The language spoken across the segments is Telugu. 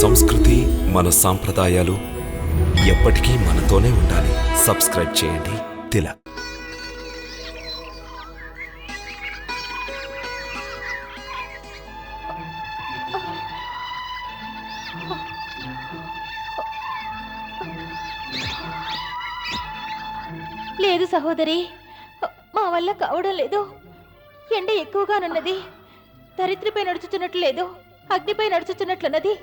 సంస్కృతి, మన సాంప్రదాయాలు ఎప్పటికీ మనతోనే ఉండాలి. సబ్స్క్రైబ్ చేయండి తిలక్. లేదు సహోదరి, మా వల్ల కావడం లేదు. ఎండ ఎక్కువగానున్నది. ధరిత్రిపై నడుచుచున్నట్లు లేదు, అగ్నిపై నడుచుచున్నట్లున్నది.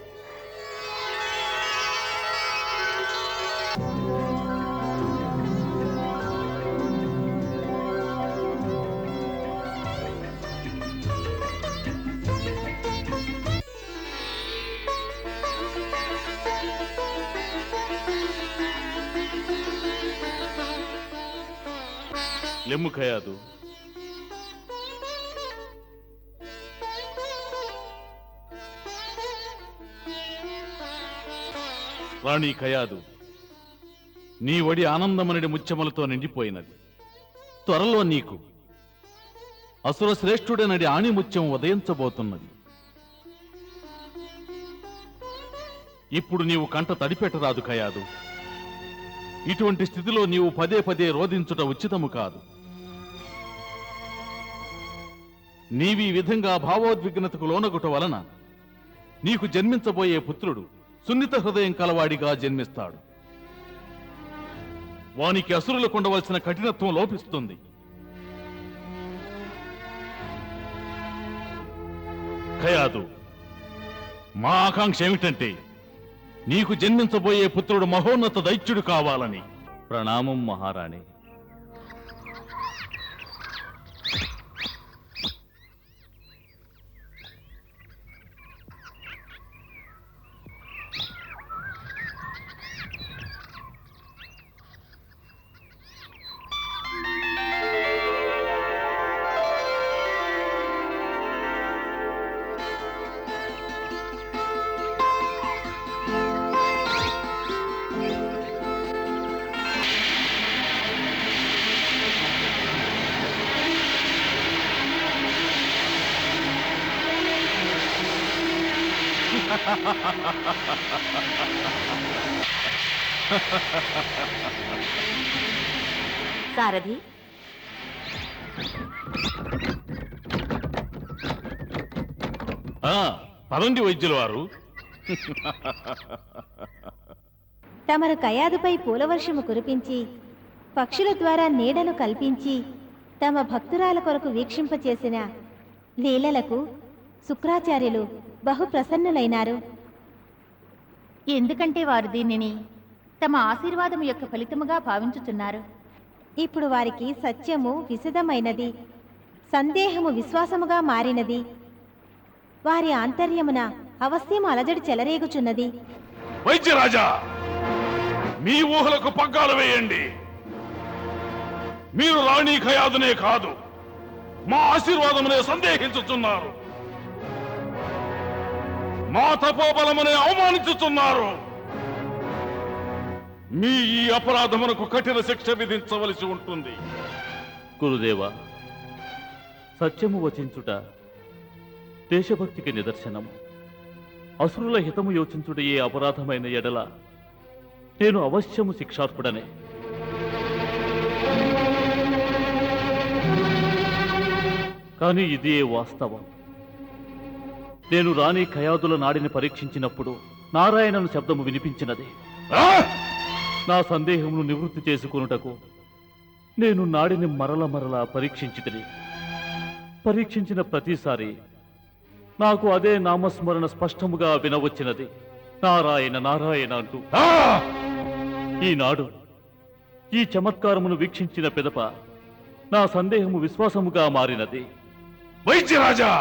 లెమ్ము ఖయాదు, రాణి ఖయాదు, నీ వడి ఆనందమనడి ముత్యములతో నిండిపోయినది. త్వరలో నీకు అసుర శ్రేష్ఠుడనడి ఆణిముత్యం ఉదయించబోతున్నది. ఇప్పుడు నీవు కంట తడిపెట్టరాదు ఖయాదు. ఇటువంటి స్థితిలో నీవు పదే పదే రోధించుట ఉచితము కాదు. నీవీ విధంగా భావోద్విగ్నతకు లోనగుట వలన నీకు జన్మించబోయే పుత్రుడు సున్నిత హృదయం కలవాడిగా జన్మిస్తాడు. వానికి అసురులకు ఉండవలసిన కఠినత్వం లోపిస్తుంది. ఖయాదు, మా ఆకాంక్ష ఏమిటంటే నీకు జన్మించబోయే పుత్రుడు మహోన్నత దైత్యుడు కావాలని. ప్రణామం మహారాణి. సారథి, పదండి వైద్యుల వారు. తమరు కయాదుపై పూలవర్షము కురిపించి పక్షుల ద్వారా నీడను కల్పించి తమ భక్తురాల కొరకు వీక్షింపచేసిన లీలలకు శుక్రాచార్యులు బహు ప్రసన్నులైనారు. ఎందుకంటే వారు దీనిని తమ ఆశీర్వాదం యొక్క ఫలితముగా భావించుచున్నారు. ఇప్పుడు వారికి సత్యము విశదమైనది, సందేహము విశ్వాసముగా మారినది. వారి ఆంతర్యమున అవశ్యము అలజడి చెలరేగుచున్నది. వైద్యరాజా, మీ ఊహలకు పగ్గాలు వేయండి. మీరు రాణి ఖయాదునే కాదు, మా ఆశీర్వాదమునే సందేహించుతున్నారు. మా తపోబలమునే అవమానించుతున్నారు. మీ ఈ అపరాధమునకు కఠిన శిక్ష విధించవలసి ఉంటుంది. గురుదేవ, సత్యము వచించుట దేశభక్తికి నిదర్శనము. అసురుల హితము యోచించుట ఏ అపరాధమైన ఎడల నేను అవశ్యము శిక్షార్పుడనే. కానీ ఇదే వాస్తవం. నేను రాణి ఖయాదుల నాడిని పరీక్షించినప్పుడు నారాయణను శబ్దము వినిపించినది. నా సందేహమును నివృత్తి చేసుకొనుటకు నేను నాడిని మరల పరీక్షించితిని. పరీక్షించిన ప్రతిసారి నాకు అదే నామస్మరణ స్పష్టముగా వినవచ్చినది, నారాయణ నారాయణ అంటూ. ఈనాడు ఈ చమత్కారమును వీక్షించిన పిదప నా సందేహము విశ్వాసముగా మారినది. వైద్యరాజా,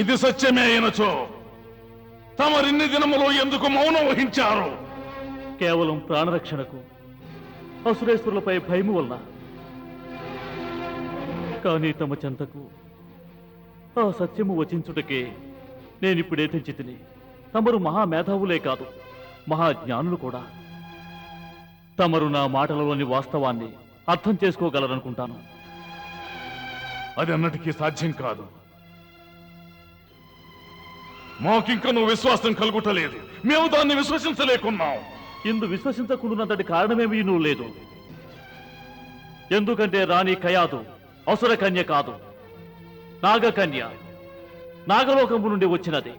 ఇది సత్యమే అయినచో తమరిన్ని దినములో ఎందుకు మౌనం వహించారు? కేవలం ప్రాణరక్షణకు, అసురేశ్వరులపై భయము వలన. కానీ తమ చెంతకు ఆ సత్యము వచించుటకే నేనిప్పుడే తెంచి తిని. తమరు మహామేధావులే కాదు, మహాజ్ఞానులు కూడా. తమరు నా మాటలలోని వాస్తవాన్ని అర్థం చేసుకోగలరనుకుంటాను. అది అన్నటికీ సాధ్యం కాదు. మాకింక నువ్వు విశ్వాసం కలుగుటలేదు. మేము దాన్ని విశ్వసించలేకున్నాం. ఇందు విశ్వసించకుండానంతటి కారణమేమీ నువ్వు లేదు. ఎందుకంటే రాణి కయాదు అసుర కన్య కాదు, నాగకన్య, నాగలోకము నుండి వచ్చినది.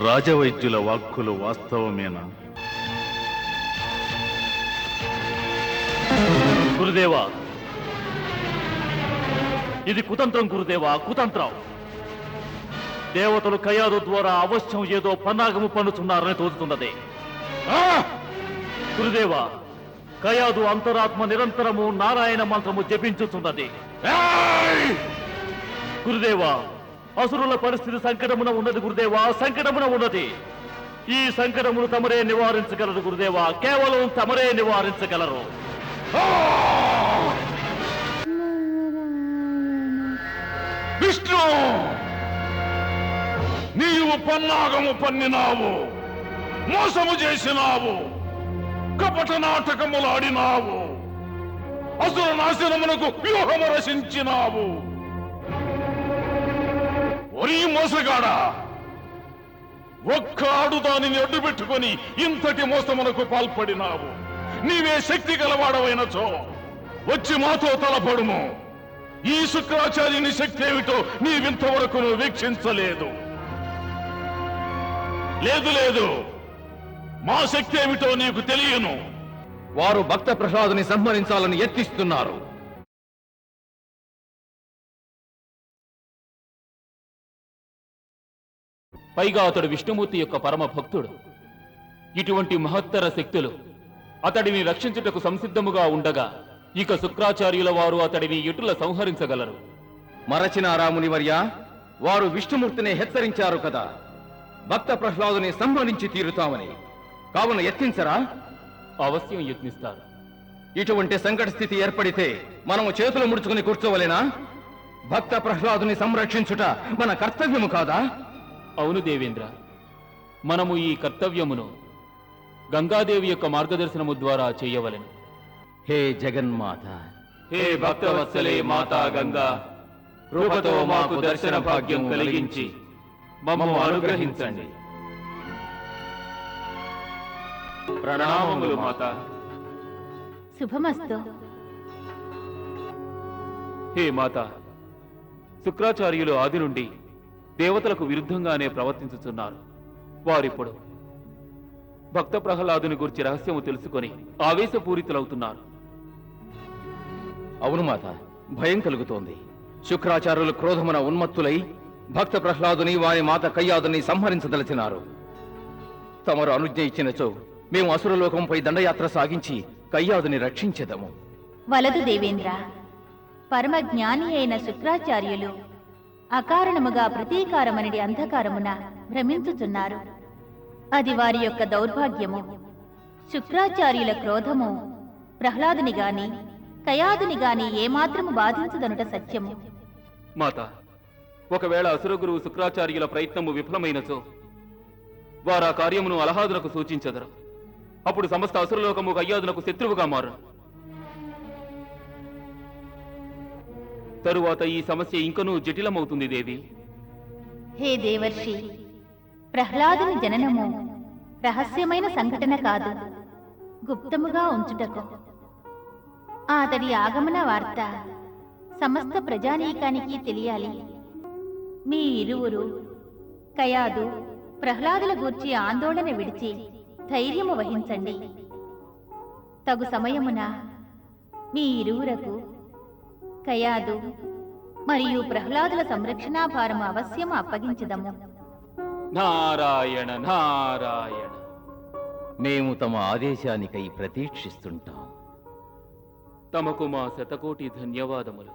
రాజవైద్యుల వాక్కులు వాస్తవమేనా? గురుదేవా, ఇది కుతంత్రం గురుదేవా, కుతంత్రం. దేవతలు కయాదు ద్వారా అవశ్యం ఏదో పన్నాగము పన్నుతున్నారని తోచుతున్నది. గురుదేవా, కయాదు అంతరాత్మ నిరంతరము నారాయణ మంత్రము జపించుతున్నది. గురుదేవా, అసురుల పరిస్థితి సంకటమున ఉన్నది గురుదేవా, సంకటమున ఉన్నది. ఈ సంకటమును తమరే నివారించగలరు గురుదేవా, కేవలం తమరే నివారించగలరు. విష్ణు, నీవు పన్నాగము పన్నినావు, మోసము చేసినావు, కపట నాటకములాడినావు, అసుర నాశనమునకు వ్యూహము రచించినావు. ఒరీ మోసగాడా, ఒక్క ఆడుదానిని అడ్డుపెట్టుకొని ఇంతటి మోసమునకు పాల్పడినావు. నీవే శక్తి గలవాడవైనచో వచ్చి మాతో తలపడుము. ఈ శుక్రాచార్యుని శక్తి ఏమిటో నీవింతవరకు వీక్షించలేదు. లేదు, మా శక్తి ఏమిటో నీకు తెలియను. వారు భక్త ప్రహ్లాదుని సంహరించాలని యత్నిస్తున్నారు. పైగా అతడు విష్ణుమూర్తి యొక్క పరమ భక్తుడు. ఇటువంటి మహత్తర శక్తులు అతడిని రక్షించుటకు సంసిద్ధముగా ఉండగా ఇక శుక్రాచార్యుల వారు అతడిని ఎటుల సంహరించగలరు? మరచిన రామునివర్య, వారు విష్ణుమూర్తిని హెచ్చరించారు కదా, భక్త ప్రహ్లాదుని సంహరించి తీరుతామని. కావున యత్నించరా? అవశ్యం యత్నిస్తారు. ఇటువంటి సంకట స్థితి ఏర్పడితే మనము చేతులు ముడుచుకుని కూర్చోవలేనా? భక్త ప్రహ్లాదుని సంరక్షించుట మన కర్తవ్యము కాదా? అవును దేవేంద్ర, మనము ఈ కర్తవ్యమును గంగాదేవి యొక్క మార్గదర్శనము ద్వారా చేయవలెను. హే జగన్మాత, హే భక్తవత్సలే మాతా గంగా, కృపతో మాకు దర్శన భాగ్యం కలిగించి మమ్ము అనుగ్రహించండి. ప్రణామములు మాత. శుభమస్తు. హే మాత, శుక్రాచార్యులు ఆది నుండి దేవతలకు విరుద్ధంగానే ప్రవర్తించుతున్నారు. వారిప్పుడు భక్త ప్రహ్లాదుని గురించి రహస్యము తెలుసుకొని ఆవేశపూరితులవుతున్నారు. అవును మాత, భయం కలుగుతోంది. శుక్రాచార్యులు క్రోధమున ఉన్మత్తులై భక్త ప్రహ్లాదుని వారి మాత కయ్యాదుని సంహరించదలిచినారు. తమరు అనుజ్ఞ ఇచ్చినచో మేము అసురలోకంపై దండయాత్ర సాగించి కయ్యాదుని రక్షించెదము. వలదు దేవేంద్ర, పరమ జ్ఞాని అయిన శుక్రాచార్యులు అకారణముగా ప్రతీకారమనడి అంధకారమున భ్రమించుచున్నారు. అది వారి యొక్క దౌర్భాగ్యము. శుక్రాచార్యుల క్రోధము ప్రహ్లాదుని గాని కయాదుని గాని ఏమాత్రము బాధించదనుట సత్యము. మాత, ఒకవేళ అసుర గురువు శుక్రాచార్యుల ప్రయత్నము విఫలమైనచో వారు ఆ కార్యమును అలహాదునకు సూచించెదరు. అప్పుడు సమస్త అసురలోకము కయ్యాదునకు శత్రువుగా మారు. తరువాత ఈ సమస్య ఇంకనూ జటిలమవుతుంది దేవి. హే దేవర్షి, ప్రహ్లాదుని జననము రహస్యమైన సంఘటన కాదు, గుప్తముగా ఉంచుటకు. అతడి ఆగమన వార్త సమస్త ప్రజానీకానికి తెలియాలి. మీ ఇరువురు కయాదు ప్రహ్లాదుల గూర్చి ఆందోళన విడిచి ధైర్యము వహించండి. తగు సమయమున మీ ఇరువురకు కయాదు మరియు ప్రహ్లాదుల సంరక్షణాభారము అవశ్యము అప్పగించదము. నారాయణ నారాయణ. మేము తమ ఆదేశానికై ప్రతీక్షిస్తుంటాం. తమకు మా శతకోటి ధన్యవాదములు.